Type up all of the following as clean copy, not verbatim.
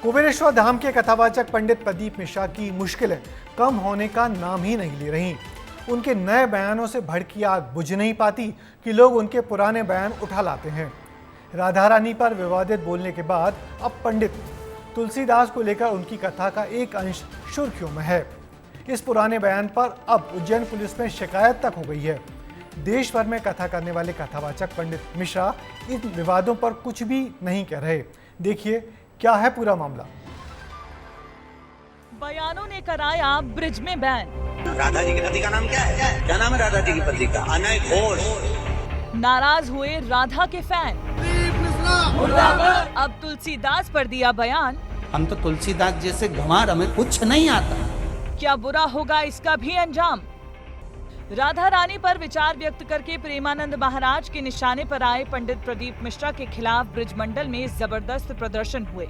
कुबेरेश्वर धाम के कथावाचक पंडित प्रदीप मिश्रा की मुश्किलें कम होने का नाम ही नहीं ले रही। उनके नए बयानों से भड़की आग बुझ नहीं पाती कि लोग उनके पुराने बयान उठा लाते हैं। राधा रानी पर विवादित बोलने के बाद अब पंडित तुलसीदास को लेकर उनकी कथा का एक अंश सुर्खियों में है। इस पुराने बयान पर अब उज्जैन पुलिस में शिकायत तक हो गई है। देश भर में कथा करने वाले कथावाचक पंडित मिश्रा इन विवादों पर कुछ भी नहीं कह रहे। देखिए क्या है पूरा मामला। बयानों ने कराया ब्रिज में बैन। राधा जी की पति का नाम क्या है? क्या नाम है राधा जी की पति का? अनय घोष। नाराज हुए राधा के फैन। अब तुलसीदास पर दिया बयान। हम तो तुलसीदास जैसे गंवार, हमें कुछ नहीं आता। क्या बुरा होगा इसका भी अंजाम? राधा रानी पर विचार व्यक्त करके प्रेमानंद महाराज के निशाने पर आए पंडित प्रदीप मिश्रा के खिलाफ ब्रिज मंडल में जबरदस्त प्रदर्शन हुए।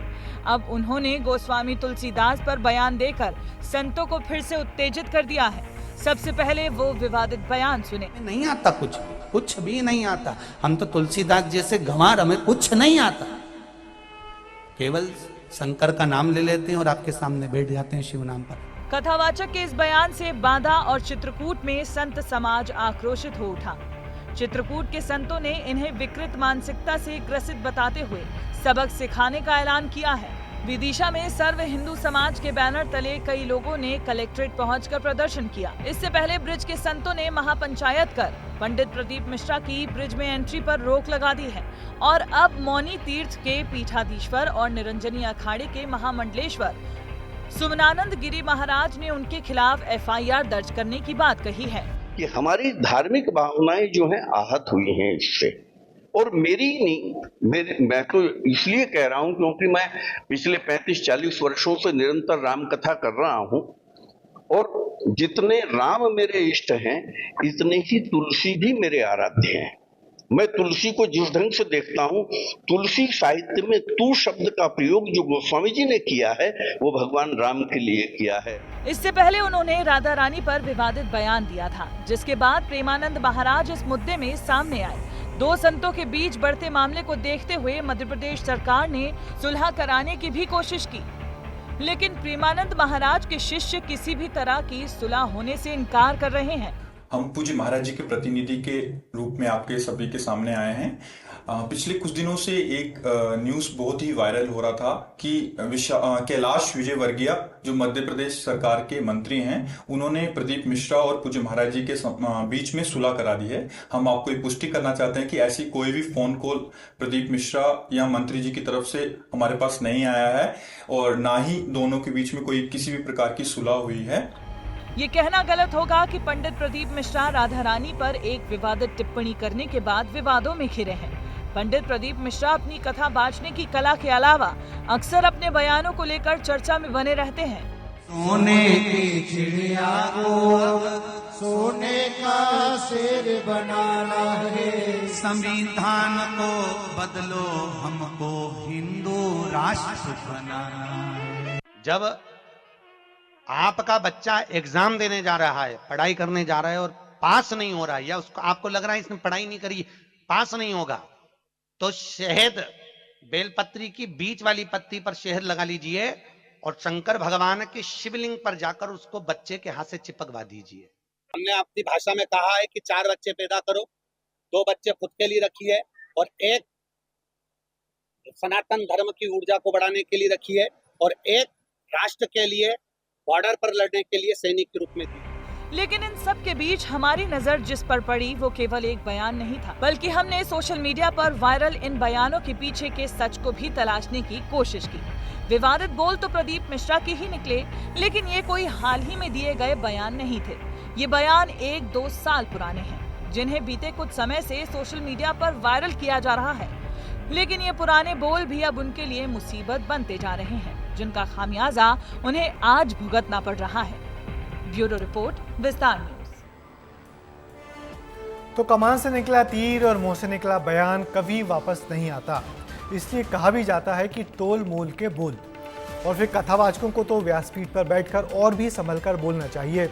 अब उन्होंने गोस्वामी तुलसीदास पर बयान देकर संतों को फिर से उत्तेजित कर दिया है। सबसे पहले वो विवादित बयान सुने। नहीं आता, कुछ भी नहीं आता। हम तो तुलसीदास जैसे गंवार, हमें कुछ नहीं आता। केवल शंकर का नाम ले लेते हैं और आपके सामने बैठ जाते हैं शिव नाम पर। कथावाचक के इस बयान से बांदा और चित्रकूट में संत समाज आक्रोशित हो उठा। चित्रकूट के संतों ने इन्हें विकृत मानसिकता से ग्रसित बताते हुए सबक सिखाने का ऐलान किया है। विदिशा में सर्व हिंदू समाज के बैनर तले कई लोगों ने कलेक्ट्रेट पहुंचकर प्रदर्शन किया। इससे पहले ब्रिज के संतों ने महापंचायत कर पंडित प्रदीप मिश्रा की ब्रिज में एंट्री पर रोक लगा दी है और अब मौनी तीर्थ के पीठाधीश्वर और निरंजनी अखाड़े के महामंडलेश्वर सुमनानंद गिरी महाराज ने उनके खिलाफ एफआईआर दर्ज करने की बात कही है कि हमारी धार्मिक भावनाएं जो हैं आहत हुई हैं इससे। और मेरी नहीं, मैं तो इसलिए कह रहा हूं क्योंकि मैं पिछले 35-40 वर्षों से निरंतर राम कथा कर रहा हूं और जितने राम मेरे इष्ट हैं इतने ही तुलसी भी मेरे आराध्य हैं। मैं तुलसी को जिस ढंग से देखता हूं, तुलसी साहित्य में तू शब्द का प्रयोग जो गोस्वामी जी ने किया है वो भगवान राम के लिए किया है। इससे पहले उन्होंने राधा रानी पर विवादित बयान दिया था, जिसके बाद प्रेमानंद महाराज इस मुद्दे में सामने आए। दो संतों के बीच बढ़ते मामले को देखते हुए मध्य प्रदेश सरकार ने सुलह कराने की भी कोशिश की, लेकिन प्रेमानंद महाराज के शिष्य किसी भी तरह की सुलह होने से इनकार कर रहे हैं। हम पूज्य महाराज जी के प्रतिनिधि के रूप में आपके सभी के सामने आए हैं। पिछले कुछ दिनों से एक न्यूज़ बहुत ही वायरल हो रहा था कि कैलाश विजयवर्गीय जो मध्य प्रदेश सरकार के मंत्री हैं, उन्होंने प्रदीप मिश्रा और पूज्य महाराज जी के बीच में सुलह करा दी है। हम आपको ये पुष्टि करना चाहते हैं कि ऐसी कोई भी फोन कॉल प्रदीप मिश्रा या मंत्री जी की तरफ से हमारे पास नहीं आया है और ना ही दोनों के बीच में कोई किसी भी प्रकार की सुलह हुई है। ये कहना गलत होगा कि पंडित प्रदीप मिश्रा राधा रानी पर एक विवादित टिप्पणी करने के बाद विवादों में घिरे हैं। पंडित प्रदीप मिश्रा अपनी कथा बांटने की कला के अलावा अक्सर अपने बयानों को लेकर चर्चा में बने रहते हैं। सोने की चिड़िया को सोने का शेर बनाना है, संविधान को बदलो, हमको हिंदू राष्ट्र बनाना है। जब आपका बच्चा एग्जाम देने जा रहा है, पढ़ाई करने जा रहा है और पास नहीं हो रहा है, या उसको आपको लग रहा है इसने पढ़ाई नहीं करी, पास नहीं होगा, तो शहद बेलपत्री की बीच वाली पत्ती पर शहद लगा लीजिए और शंकर भगवान के शिवलिंग पर जाकर उसको बच्चे के हाथ से चिपकवा दीजिए। हमने अपनी भाषा में कहा है कि 4 बच्चे पैदा करो, 2 बच्चे खुद के लिए रखिए और एक सनातन धर्म की ऊर्जा को बढ़ाने के लिए रखिए और एक राष्ट्र के लिए बॉर्डर पर लड़ने के लिए सैनिक के रूप में थी। लेकिन इन सब के बीच हमारी नजर जिस पर पड़ी वो केवल एक बयान नहीं था, बल्कि हमने सोशल मीडिया पर वायरल इन बयानों के पीछे के सच को भी तलाशने की कोशिश की। विवादित बोल तो प्रदीप मिश्रा के ही निकले, लेकिन ये कोई हाल ही में दिए गए बयान नहीं थे। ये बयान 1-2 साल पुराने हैं, जिन्हें बीते कुछ समय से सोशल मीडिया पर वायरल किया जा रहा है। लेकिन ये पुराने बोल भी अब उनके लिए मुसीबत बनते जा रहे हैं, जिनका खामियाजा उन्हें आज भुगतना पड़ रहा है। ब्यूरो रिपोर्ट, विस्तार न्यूज। तो कमान से निकला तीर और मुंह से निकला बयान कभी वापस नहीं आता, इसलिए कहा भी जाता है कि तोल मोल के बोल। और फिर कथावाचकों को तो व्यासपीठ पर बैठकर और भी संभल कर बोलना चाहिए,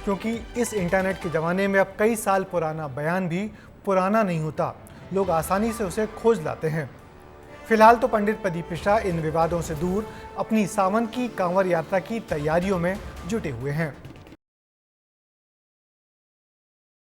क्योंकि इस इंटरनेट के ज़माने में अब कई साल पुराना बयान भी पुराना नहीं होता, लोग आसानी से उसे खोज लाते हैं। फिलहाल तो पंडित प्रदीप मिश्रा इन विवादों से दूर अपनी सावन की कांवड़ यात्रा की तैयारियों में जुटे हुए हैं।